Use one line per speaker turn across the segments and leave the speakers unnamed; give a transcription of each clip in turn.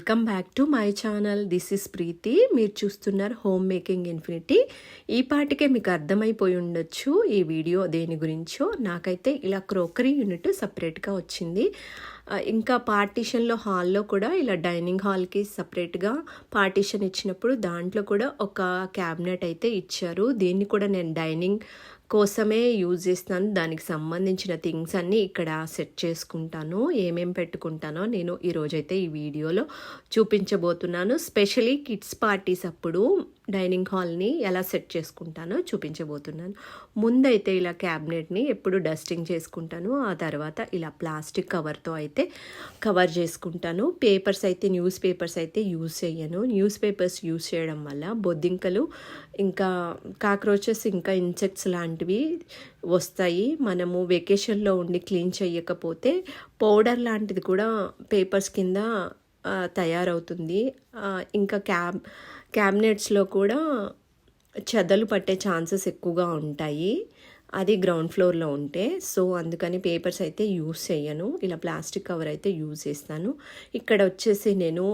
Welcome back to my channel. This is Preethi. మీరు చూస్తున్నారు home making infinity. ఈ పాటికే మీకు అర్థమైపోయి ఉండొచ్చు ఈ వీడియో దేని గురించో. నాకైతే ఇలా క్రోకరీ యూనిట్ సపరేట్గా వచ్చింది. ఇంకా పార్టీషన్లో హాల్లో కూడా ఇలా డైనింగ్ హాల్కి సపరేట్గా పార్టీషన్ ఇచ్చినప్పుడు దాంట్లో కూడా ఒక క్యాబినెట్ అయితే ఇచ్చారు. దీన్ని కూడా నేను డైనింగ్ కోసమే యూజ్ చేస్తాను. దానికి సంబంధించిన థింగ్స్ అన్నీ ఇక్కడ సెట్ చేసుకుంటాను. ఏమేం పెట్టుకుంటానో నేను ఈరోజైతే ఈ వీడియోలో చూపించబోతున్నాను. స్పెషలీ కిడ్స్ పార్టీస్ అప్పుడు డైనింగ్ హాల్ని ఎలా సెట్ చేసుకుంటానో చూపించబోతున్నాను. ముందైతే ఇలా క్యాబినెట్ని ఎప్పుడు డస్టింగ్ చేసుకుంటాను. ఆ తర్వాత ఇలా ప్లాస్టిక్ కవర్తో అయితే కవర్ చేసుకుంటాను. పేపర్స్ అయితే న్యూస్ పేపర్స్ అయితే యూజ్ చేయను. న్యూస్ పేపర్స్ యూజ్ చేయడం వల్ల బొద్దింకలు ఇంకా కాక్రోచెస్ ఇంకా ఇన్సెక్ట్స్ లాంటివి వస్తాయి. మనము వెకేషన్లో ఉండి క్లీన్ చేయకపోతే పౌడర్ లాంటిది కూడా పేపర్స్ కింద తయారవుతుంది. ఇంకా క్యాబినెట్స్లో కూడా చెదలు పట్టే ఛాన్సెస్ ఎక్కువగా ఉంటాయి, అది గ్రౌండ్ ఫ్లోర్లో ఉంటే. సో అందుకని పేపర్స్ అయితే యూజ్ చేయను. ఇలా ప్లాస్టిక్ కవర్ అయితే యూజ్ చేస్తాను. ఇక్కడ వచ్చేసి నేను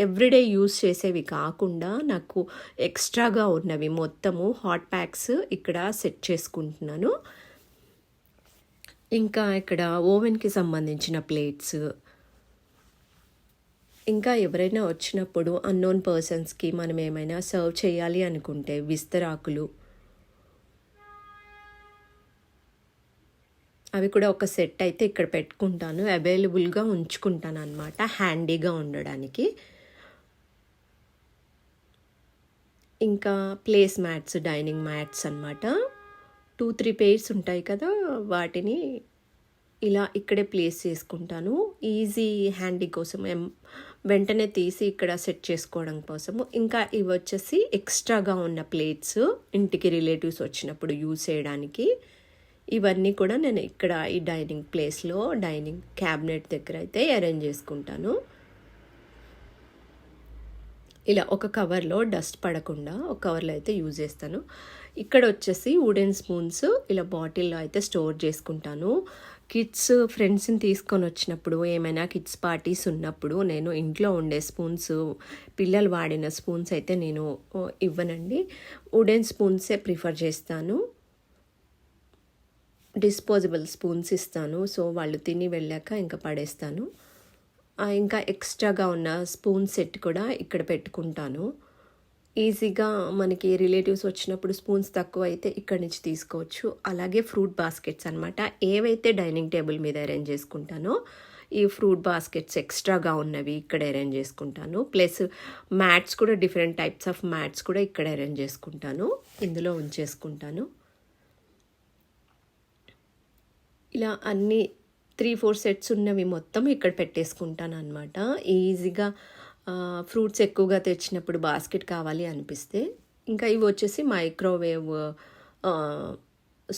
ఎవ్రీడే యూజ్ చేసేవి కాకుండా నాకు ఎక్స్ట్రాగా ఉన్నవి మొత్తము హాట్ ప్యాక్స్ ఇక్కడ సెట్ చేసుకుంటున్నాను. ఇంకా ఇక్కడ ఓవెన్కి సంబంధించిన ప్లేట్స్, ఇంకా ఎవరైనా వచ్చినప్పుడు అన్నోన్ పర్సన్స్కి మనం ఏమైనా సర్వ్ చేయాలి అనుకుంటే విస్తరాకులు, అవి కూడా ఒక సెట్ అయితే ఇక్కడ పెట్టుకుంటాను. అవైలబుల్గా ఉంచుకుంటాను అన్నమాట, హ్యాండీగా ఉండడానికి. ఇంకా ప్లేస్ మ్యాట్స్, డైనింగ్ మ్యాట్స్ అన్నమాట. 2-3 పేర్స్ ఉంటాయి కదా, వాటిని ఇలా ఇక్కడే ప్లేస్ చేసుకుంటాను. ఈజీ హ్యాండీ కోసం వెంటనే తీసి ఇక్కడ సెట్ చేసుకోవడం కోసము. ఇంకా ఇవి వచ్చేసి ఎక్స్ట్రాగా ఉన్న ప్లేట్స్, ఇంటికి రిలేటివ్స్ వచ్చినప్పుడు యూజ్ చేయడానికి. ఇవన్నీ కూడా నేను ఇక్కడ ఈ డైనింగ్ ప్లేస్లో డైనింగ్ క్యాబినెట్ దగ్గర అయితే అరేంజ్ చేసుకుంటాను. ఇలా ఒక కవర్లో డస్ట్ పడకుండా ఒక కవర్లో అయితే యూజ్ చేస్తాను. ఇక్కడ వచ్చేసి వుడెన్ స్పూన్స్ ఇలా బాటిల్లో అయితే స్టోర్ చేసుకుంటాను. కిడ్స్ ఫ్రెండ్స్ని తీసుకొని వచ్చినప్పుడు, ఏమైనా కిడ్స్ పార్టీస్ ఉన్నప్పుడు నేను ఇంట్లో ఉండే స్పూన్స్, పిల్లలు వాడిన స్పూన్స్ అయితే నేను ఇవ్వనండి. వుడెన్ స్పూన్సే ప్రిఫర్ చేస్తాను. డిస్పోజబుల్ స్పూన్స్ ఇస్తాను. సో వాళ్ళు తిని వెళ్ళాక ఇంకా పడేస్తాను. ఇంకా ఎక్స్ట్రాగా ఉన్న స్పూన్ సెట్ కూడా ఇక్కడ పెట్టుకుంటాను. ఈజీగా మనకి రిలేటివ్స్ వచ్చినప్పుడు స్పూన్స్ తక్కువ అయితే ఇక్కడి నుంచి తీసుకోవచ్చు. అలాగే ఫ్రూట్ బాస్కెట్స్ అనమాట, ఏవైతే డైనింగ్ టేబుల్ మీద అరేంజ్ చేసుకుంటానో ఈ ఫ్రూట్ బాస్కెట్స్ ఎక్స్ట్రాగా ఉన్నవి ఇక్కడ అరేంజ్ చేసుకుంటాను. ప్లస్ మ్యాట్స్ కూడా, డిఫరెంట్ టైప్స్ ఆఫ్ మ్యాట్స్ కూడా ఇక్కడ అరేంజ్ చేసుకుంటాను, ఇందులో ఉంచేసుకుంటాను. ఇలా అన్నీ 3-4 సెట్స్ ఉన్నవి మొత్తం ఇక్కడ పెట్టేసుకుంటాను అనమాట. ఈజీగా ఫ్రూట్స్ ఎక్కువగా తెచ్చినప్పుడు బాస్కెట్ కావాలి అనిపిస్తే. ఇంకా ఇవి వచ్చేసి మైక్రోవేవ్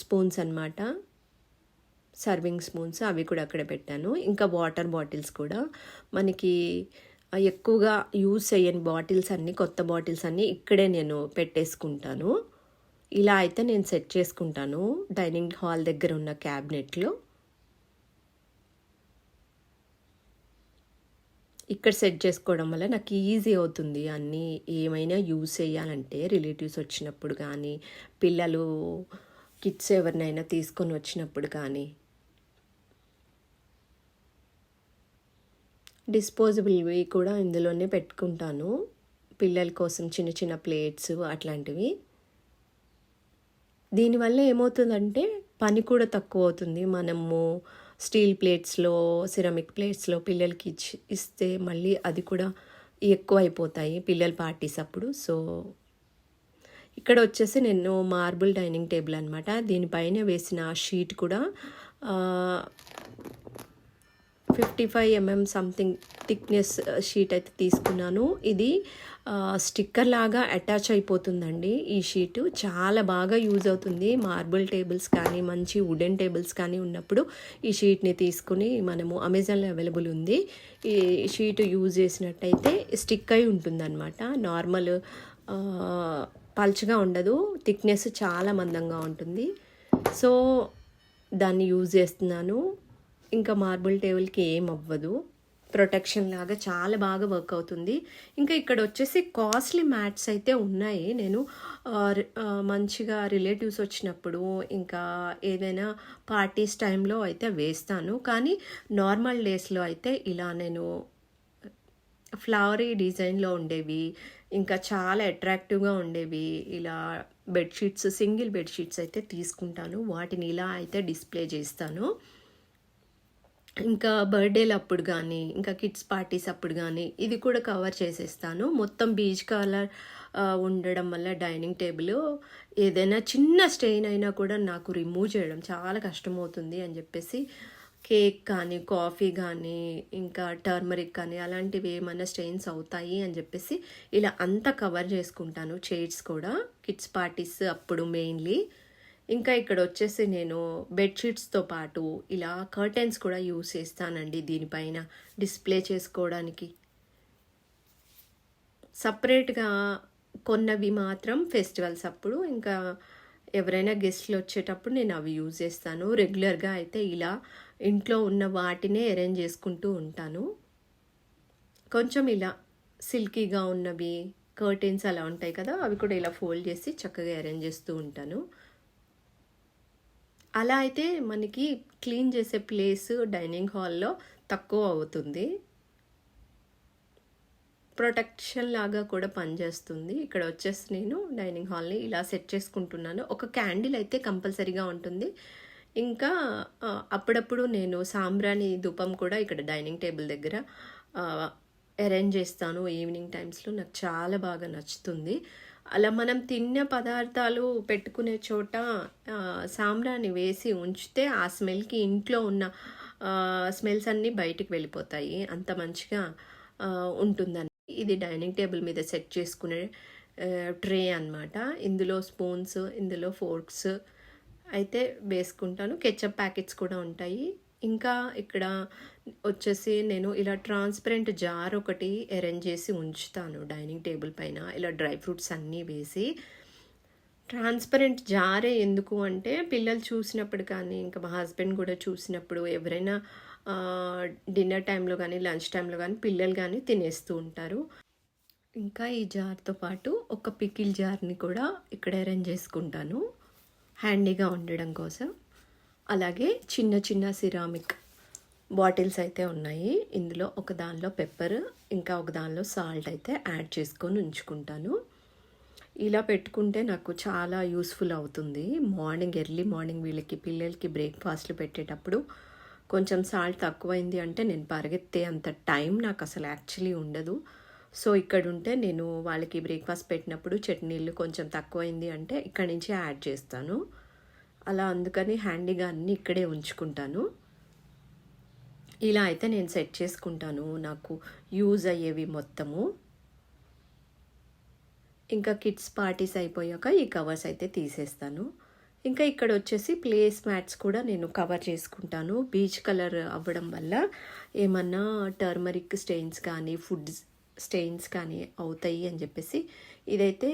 స్పూన్స్ అన్నమాట, సర్వింగ్ స్పూన్స్, అవి కూడా అక్కడ పెట్టాను. ఇంకా వాటర్ బాటిల్స్ కూడా మనకి ఎక్కువగా యూజ్ చేయని బాటిల్స్ అన్నీ, కొత్త బాటిల్స్ అన్నీ ఇక్కడే నేను పెట్టేసుకుంటాను. ఇలా అయితే నేను సెట్ చేసుకుంటాను డైనింగ్ హాల్ దగ్గర ఉన్న క్యాబినెట్లో. ఇక్కడ సెట్ చేసుకోవడం వల్ల నాకు ఈజీ అవుతుంది. అన్నీ ఏమైనా యూజ్ చేయాలంటే రిలేటివ్స్ వచ్చినప్పుడు కానీ, పిల్లలు కిడ్స్ ఎవరినైనా తీసుకొని వచ్చినప్పుడు కానీ. డిస్పోజబుల్వి కూడా ఇందులోనే పెట్టుకుంటాను, పిల్లల కోసం చిన్న చిన్న ప్లేట్స్ అట్లాంటివి. దీనివల్ల ఏమవుతుందంటే పని కూడా తక్కువ అవుతుంది. మనము స్టీల్ ప్లేట్స్లో, సిరమిక్ ప్లేట్స్లో పిల్లలకి ఇస్తే మళ్ళీ అది కూడా ఎక్కువ అయిపోతాయి పిల్లల పార్టీస్ అప్పుడు. సో ఇక్కడ వచ్చేసి నేను మార్బుల్ డైనింగ్ టేబుల్ అనమాట, దీనిపైన వేసిన షీట్ కూడా 55 mm సంథింగ్ థిక్నెస్ షీట్ అయితే తీసుకున్నాను. ఇది స్టిక్కర్ లాగా అటాచ్ అయిపోతుందండి. ఈ షీటు చాలా బాగా యూజ్ అవుతుంది. మార్బుల్ టేబుల్స్ కానీ, మంచి వుడెన్ టేబుల్స్ కానీ ఉన్నప్పుడు ఈ షీట్ని తీసుకుని, మనము అమెజాన్లో అవైలబుల్ ఉంది, ఈ షీటు యూజ్ చేసినట్టయితే స్టిక్ అయి ఉంటుందన్నమాట. నార్మల్ పల్చగా ఉండదు, థిక్నెస్ చాలా మందంగా ఉంటుంది. సో దాన్ని యూజ్ చేస్తున్నాను. ఇంకా మార్బుల్ టేబుల్కి ఏం అవ్వదు. ప్రొటెక్షన్ లాగా చాలా బాగా వర్క్ అవుతుంది. ఇంకా ఇక్కడ వచ్చేసి కాస్ట్లీ మ్యాట్స్ అయితే ఉన్నాయి. నేను మంచిగా రిలేటివ్స్ వచ్చినప్పుడు ఇంకా ఏదైనా పార్టీస్ టైంలో అయితే వేస్తాను. కానీ నార్మల్ డేస్లో అయితే ఇలా నేను ఫ్లవరీ డిజైన్లో ఉండేవి, ఇంకా చాలా అట్రాక్టివ్గా ఉండేవి ఇలా బెడ్షీట్స్, సింగిల్ బెడ్షీట్స్ అయితే తీసుకుంటాను. వాటిని ఇలా అయితే డిస్ప్లే చేస్తాను. ఇంకా బర్త్డేలు అప్పుడు కానీ, ఇంకా కిడ్స్ పార్టీస్ అప్పుడు కానీ ఇది కూడా కవర్ చేసేస్తాను. మొత్తం బీచ్ కలర్ ఉండడం వల్ల డైనింగ్ టేబుల్ ఏదైనా చిన్న స్టెయిన్ అయినా కూడా నాకు రిమూవ్ చేయడం చాలా కష్టమవుతుంది అని చెప్పేసి కేక్ కానీ, కాఫీ కానీ, ఇంకా టర్మరిక్ కానీ అలాంటివి ఏమైనా స్టెయిన్స్ అవుతాయి అని చెప్పేసి ఇలా అంతా కవర్ చేసుకుంటాను. చైర్స్ కూడా కిడ్స్ పార్టీస్ అప్పుడు మెయిన్లీ. ఇంకా ఇక్కడ వచ్చేసి నేను బెడ్షీట్స్తో పాటు ఇలా కర్టెన్స్ కూడా యూస్ చేస్తానండి దీనిపైన డిస్ప్లే చేసుకోవడానికి. సపరేట్గా కొన్నవి మాత్రం ఫెస్టివల్స్ అప్పుడు, ఇంకా ఎవరైనా గెస్ట్లు వచ్చేటప్పుడు నేను అవి యూజ్ చేస్తాను. రెగ్యులర్గా అయితే ఇలా ఇంట్లో ఉన్న వాటినే అరేంజ్ చేసుకుంటూ ఉంటాను. కొంచెం ఇలా సిల్కీగా ఉన్నవి కర్టెన్స్ అలా ఉంటాయి కదా, అవి కూడా ఇలా ఫోల్డ్ చేసి చక్కగా అరేంజ్ చేస్తూ ఉంటాను. అలా అయితే మనకి క్లీన్ చేసే ప్లేస్ డైనింగ్ హాల్లో తక్కువ అవుతుంది, ప్రొటెక్షన్ లాగా కూడా పనిచేస్తుంది. ఇక్కడ వచ్చేసి నేను డైనింగ్ హాల్ని ఇలా సెట్ చేసుకుంటున్నాను. ఒక క్యాండిల్ అయితే కంపల్సరీగా ఉంటుంది. ఇంకా అప్పుడప్పుడు నేను సాంబ్రాణి ధూపం కూడా ఇక్కడ డైనింగ్ టేబుల్ దగ్గర అరేంజ్ చేస్తాను. ఈవినింగ్ టైమ్స్లో నాకు చాలా బాగా నచ్చుతుంది. అలా మనం తిన్న పదార్థాలు పెట్టుకునే చోట సాంబ్రాణి వేసి ఉంచితే ఆ స్మెల్కి ఇంట్లో ఉన్న స్మెల్స్ అన్నీ బయటికి వెళ్ళిపోతాయి. అంత మంచిగా ఉంటుందని. ఇది డైనింగ్ టేబుల్ మీద సెట్ చేసుకునే ట్రే అన్నమాట. ఇందులో స్పూన్స్, ఇందులో ఫోర్క్స్ అయితే వేసుకుంటాను. కెచప్ ప్యాకెట్స్ కూడా ఉంటాయి. ఇంకా ఇక్కడ వచ్చేసి నేను ఇలా ట్రాన్స్పరెంట్ జార్ ఒకటి అరేంజ్ చేసి ఉంచుతాను డైనింగ్ టేబుల్ పైన, ఇలా డ్రై ఫ్రూట్స్ అన్నీ వేసి. ట్రాన్స్పరెంట్ జారే ఎందుకు అంటే పిల్లలు చూసినప్పుడు కానీ, ఇంకా మా హస్బెండ్ కూడా చూసినప్పుడు, ఎవరైనా డిన్నర్ టైంలో కానీ లంచ్ టైంలో కానీ పిల్లలు కానీ తినేస్తూ ఉంటారు. ఇంకా ఈ జార్తో పాటు ఒక పికిల్ జార్ని కూడా ఇక్కడ అరేంజ్ చేసుకుంటాను హ్యాండీగా ఉండడం కోసం. అలాగే చిన్న చిన్న సిరామిక్ బాటిల్స్ అయితే ఉన్నాయి. ఇందులో ఒక దానిలో పెప్పర్, ఇంకా ఒక దానిలో సాల్ట్ అయితే యాడ్ చేసుకొని ఉంచుకుంటాను. ఇలా పెట్టుకుంటే నాకు చాలా యూస్ఫుల్ అవుతుంది. ఎర్లీ మార్నింగ్ వీళ్ళకి పిల్లలకి బ్రేక్ఫాస్ట్లు పెట్టేటప్పుడు కొంచెం సాల్ట్ తక్కువైంది అంటే నేను పరిగెత్తే అంత టైం నాకు అసలు యాక్చువల్లీ ఉండదు. సో ఇక్కడ ఉంటే నేను వాళ్ళకి బ్రేక్ఫాస్ట్ పెట్టినప్పుడు చట్నీలు కొంచెం తక్కువైంది అంటే ఇక్కడి నుంచి యాడ్ చేస్తాను. అలా అందుకని హ్యాండీగా అన్నీ ఇక్కడే ఉంచుకుంటాను. ఇలా అయితే నేను సెట్ చేసుకుంటాను నాకు యూజ్ అయ్యేవి మొత్తము. ఇంకా కిడ్స్ పార్టీస్ అయిపోయాక ఈ కవర్స్ అయితే తీసేస్తాను. ఇంకా ఇక్కడ వచ్చేసి ప్లేస్ మ్యాట్స్ కూడా నేను కవర్ చేసుకుంటాను. బీచ్ కలర్ అవ్వడం వల్ల ఏమన్నా టర్మరిక్ స్టెయిన్స్ కానీ, ఫుడ్ స్టెయిన్స్ కానీ అవుతాయి అని చెప్పేసి ఇదైతే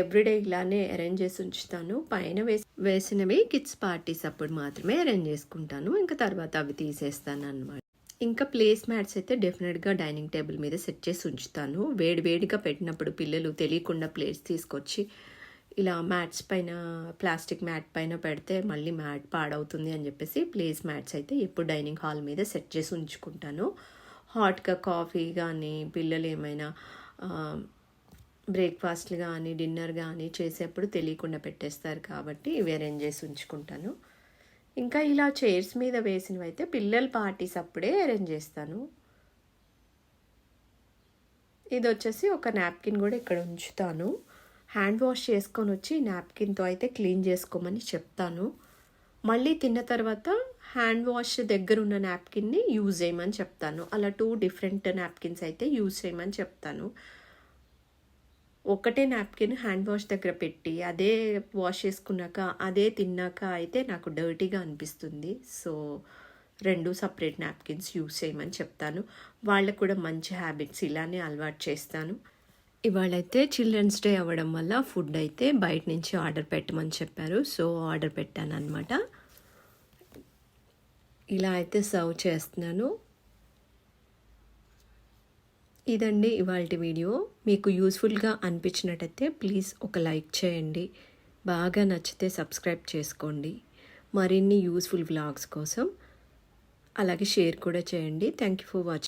ఎవ్రీడే ఇలానే అరేంజ్ చేసి ఉంచుతాను. పైన వేసినవి కిడ్స్ పార్టీస్ అప్పుడు మాత్రమే అరేంజ్ చేసుకుంటాను. ఇంకా తర్వాత అవి తీసేస్తాను అన్నమాట. ఇంకా ప్లేస్ మ్యాట్స్ అయితే డెఫినెట్గా డైనింగ్ టేబుల్ మీద సెట్ చేసి ఉంచుతాను. వేడివేడిగా పెట్టినప్పుడు పిల్లలు తెలియకుండా ప్లేట్స్ తీసుకొచ్చి ఇలా మ్యాట్స్ పైన, ప్లాస్టిక్ మ్యాట్ పైన పెడితే మళ్ళీ మ్యాట్ పాడవుతుంది అని చెప్పేసి ప్లేస్ మ్యాట్స్ అయితే ఎప్పుడు డైనింగ్ హాల్ మీద సెట్ చేసి ఉంచుకుంటాను. హాట్గా కాఫీ కానీ, పిల్లలు ఏమైనా బ్రేక్ఫాస్ట్లు కానీ, డిన్నర్ కానీ చేసేప్పుడు తెలియకుండా పెట్టేస్తారు కాబట్టి ఇవి అరేంజ్ చేసి ఉంచుకుంటాను. ఇంకా ఇలా చైర్స్ మీద వేసినవి అయితే పిల్లల పార్టీస్ అప్పుడే అరేంజ్ చేస్తాను. ఇది వచ్చేసి ఒక నాప్కిన్ కూడా ఇక్కడ ఉంచుతాను. హ్యాండ్ వాష్ చేసుకొని వచ్చి నాప్కిన్తో అయితే క్లీన్ చేసుకోమని చెప్తాను. మళ్ళీ తిన్న తర్వాత హ్యాండ్ వాష్ దగ్గర ఉన్న నాప్కిన్ని యూజ్ చేయమని చెప్తాను. అలా 2 డిఫరెంట్ నాప్కిన్స్ అయితే యూజ్ చేయమని చెప్తాను. ఒకటే నాప్కిన్ హ్యాండ్ వాష్ దగ్గర పెట్టి అదే వాష్ చేసుకున్నాక అదే తిన్నాక అయితే నాకు డర్టీగా అనిపిస్తుంది. సో 2 సపరేట్ నాప్కిన్స్ యూజ్ చేయమని చెప్తాను. వాళ్ళకు కూడా మంచి హ్యాబిట్స్ ఇలానే అలవాటు చేస్తాను. ఇవాళైతే చిల్డ్రన్స్ డే అవ్వడం వల్ల ఫుడ్ అయితే బయట నుంచి ఆర్డర్ పెట్టమని చెప్పారు. సో ఆర్డర్ పెట్టాను అనమాట. ఇలా అయితే సర్వ్ చేస్తున్నాను. ఇదండి ఇవాల్టి వీడియో. మీకు యూస్ఫుల్గా అనిపించినట్టయితే ప్లీజ్ ఒక లైక్ చేయండి. బాగా నచ్చితే సబ్స్క్రైబ్ చేసుకోండి. మరిన్ని యూస్ఫుల్ వ్లాగ్స్ కోసం అలాగే షేర్ కూడా చేయండి. Thank you for watching.